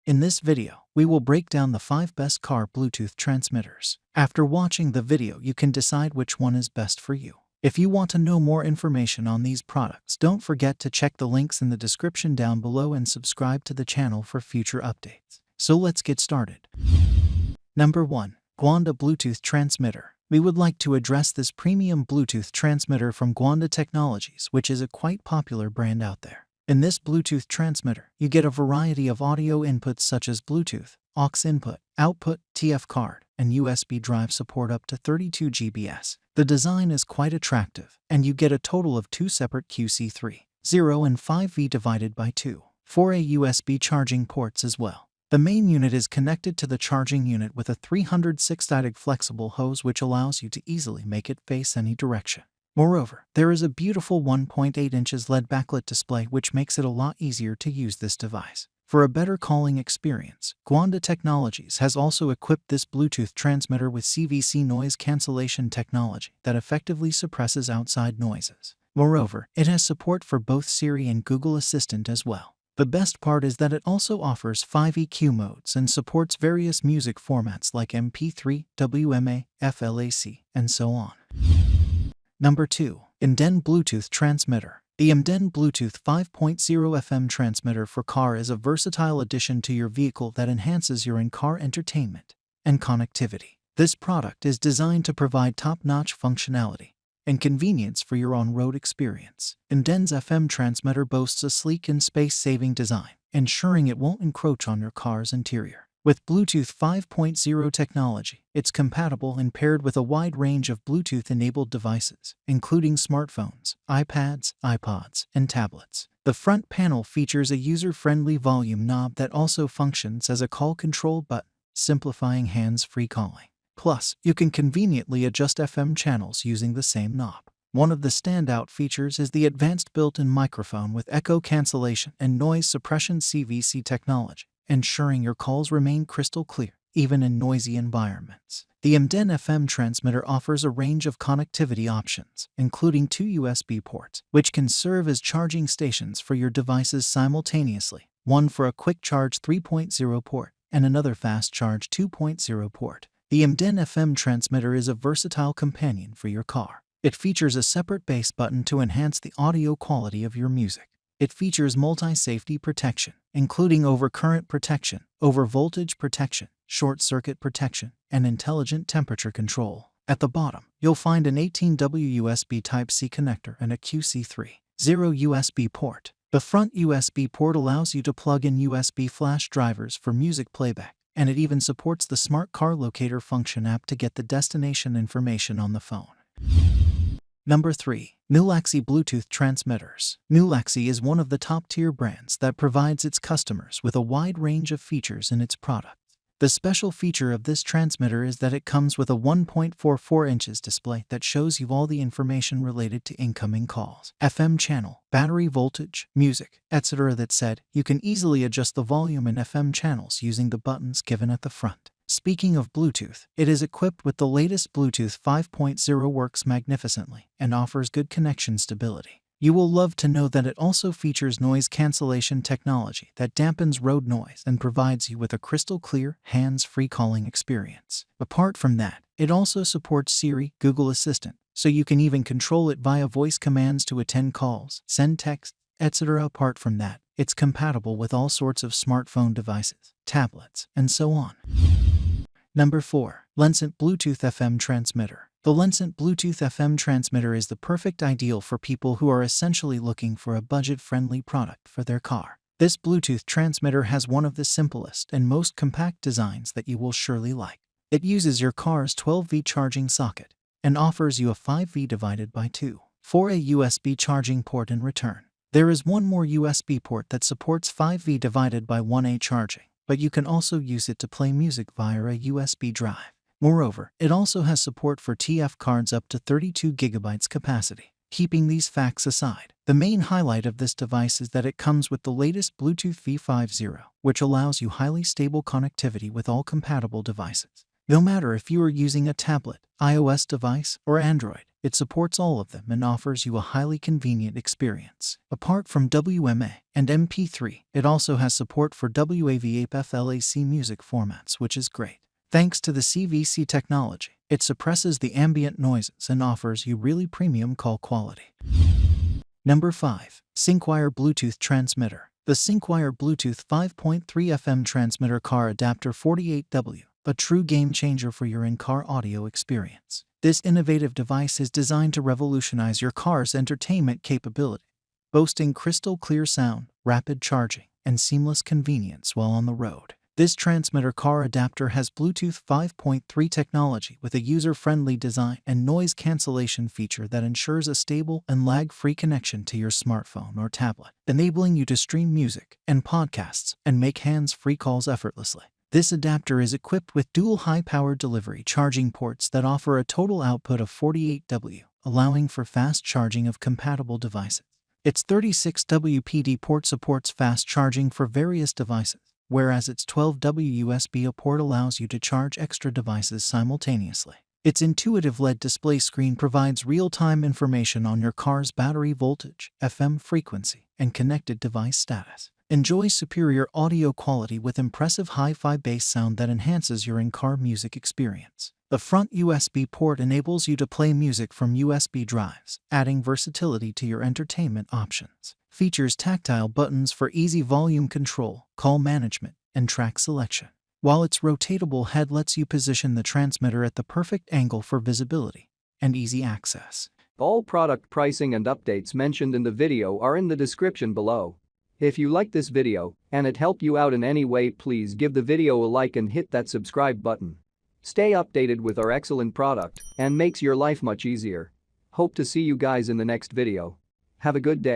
In this video, we will break down the 5 best car Bluetooth transmitters. After watching the video, you can decide which one is best for you. If you want to know more information on these products, don't forget to check the links in the description down below and subscribe to the channel for future updates. So let's get started. Number 1. Guanda Bluetooth Transmitter. We would like to address this premium Bluetooth transmitter from Guanda Technologies, which is a quite popular brand out there. In this Bluetooth transmitter, you get a variety of audio inputs such as Bluetooth, aux input, output, TF card, and USB drive support up to 32 GBs. The design is quite attractive, and you get a total of 2 separate QC3, 0 and 5V divided by 2, 4A USB charging ports as well. The main unit is connected to the charging unit with a 306-diag flexible hose which allows you to easily make it face any direction. Moreover, there is a beautiful 1.8 inches LED backlit display which makes it a lot easier to use this device. For a better calling experience, Guanda Technologies has also equipped this Bluetooth transmitter with CVC noise cancellation technology that effectively suppresses outside noises. Moreover, it has support for both Siri and Google Assistant as well. The best part is that it also offers 5 EQ modes and supports various music formats like MP3, WMA, FLAC, and so on. Number 2. Imden Bluetooth Transmitter. The Imden Bluetooth 5.0 FM transmitter for car is a versatile addition to your vehicle that enhances your in-car entertainment and connectivity. This product is designed to provide top-notch functionality and convenience for your on-road experience. Imden's FM transmitter boasts a sleek and space-saving design, ensuring it won't encroach on your car's interior. With Bluetooth 5.0 technology, it's compatible and paired with a wide range of Bluetooth-enabled devices, including smartphones, iPads, iPods, and tablets. The front panel features a user-friendly volume knob that also functions as a call control button, simplifying hands-free calling. Plus, you can conveniently adjust FM channels using the same knob. One of the standout features is the advanced built-in microphone with echo cancellation and noise suppression CVC technology, ensuring your calls remain crystal clear, even in noisy environments. The Imden FM transmitter offers a range of connectivity options, including 2 USB ports, which can serve as charging stations for your devices simultaneously, one for a quick charge 3.0 port and another fast charge 2.0 port. The Imden FM transmitter is a versatile companion for your car. It features a separate bass button to enhance the audio quality of your music. It features multi-safety protection, including overcurrent protection, overvoltage protection, short-circuit protection, and intelligent temperature control. At the bottom, you'll find an 18W USB Type-C connector and a QC3, 0 USB port. The front USB port allows you to plug in USB flash drivers for music playback, and it even supports the Smart Car Locator function app to get the destination information on the phone. Number 3. Nulaxy Bluetooth Transmitters. Nulaxy is one of the top-tier brands that provides its customers with a wide range of features in its products. The special feature of this transmitter is that it comes with a 1.44 inches display that shows you all the information related to incoming calls, FM channel, battery voltage, music, etc. That said, you can easily adjust the volume in FM channels using the buttons given at the front. Speaking of Bluetooth, it is equipped with the latest Bluetooth 5.0, works magnificently, and offers good connection stability. You will love to know that it also features noise cancellation technology that dampens road noise and provides you with a crystal clear, hands-free calling experience. Apart from that, it also supports Siri, Google Assistant, so you can even control it via voice commands to attend calls, send texts, etc. Apart from that, it's compatible with all sorts of smartphone devices, tablets, and so on. Number 4. Lencent Bluetooth FM Transmitter. The Lencent Bluetooth FM transmitter is the perfect ideal for people who are essentially looking for a budget-friendly product for their car. This Bluetooth transmitter has one of the simplest and most compact designs that you will surely like. It uses your car's 12V charging socket and offers you a 5V divided by 2, 4A USB charging port in return. There is one more USB port that supports 5V divided by 1A charging, but you can also use it to play music via a USB drive. Moreover, it also has support for TF cards up to 32 GB capacity. Keeping these facts aside, the main highlight of this device is that it comes with the latest Bluetooth V50, which allows you highly stable connectivity with all compatible devices. No matter if you are using a tablet, iOS device, or Android, It supports all of them and offers you a highly convenient experience. Apart from WMA and MP3, it also has support for WAV FLAC music formats, which is great. Thanks to the CVC technology, it suppresses the ambient noises and offers you really premium call quality. Number 5. Syncwire Bluetooth Transmitter. The Syncwire Bluetooth 5.3 FM Transmitter Car Adapter 48W, a true game changer for your in-car audio experience. This innovative device is designed to revolutionize your car's entertainment capability, boasting crystal clear sound, rapid charging, and seamless convenience while on the road. This transmitter car adapter has Bluetooth 5.3 technology with a user-friendly design and noise cancellation feature that ensures a stable and lag-free connection to your smartphone or tablet, enabling you to stream music and podcasts and make hands-free calls effortlessly. This adapter is equipped with dual high-power delivery charging ports that offer a total output of 48W, allowing for fast charging of compatible devices. Its 36W PD port supports fast charging for various devices, whereas its 12W USB-A port allows you to charge extra devices simultaneously. Its intuitive LED display screen provides real-time information on your car's battery voltage, FM frequency, and connected device status. Enjoy superior audio quality with impressive hi-fi bass sound that enhances your in-car music experience. The front USB port enables you to play music from USB drives, adding versatility to your entertainment options. Features tactile buttons for easy volume control, call management, and track selection, while its rotatable head lets you position the transmitter at the perfect angle for visibility and easy access. All product pricing and updates mentioned in the video are in the description below. If you like this video and it helped you out in any way, please give the video a like and hit that subscribe button. Stay updated with our excellent product and makes your life much easier. Hope to see you guys in the next video. Have a good day.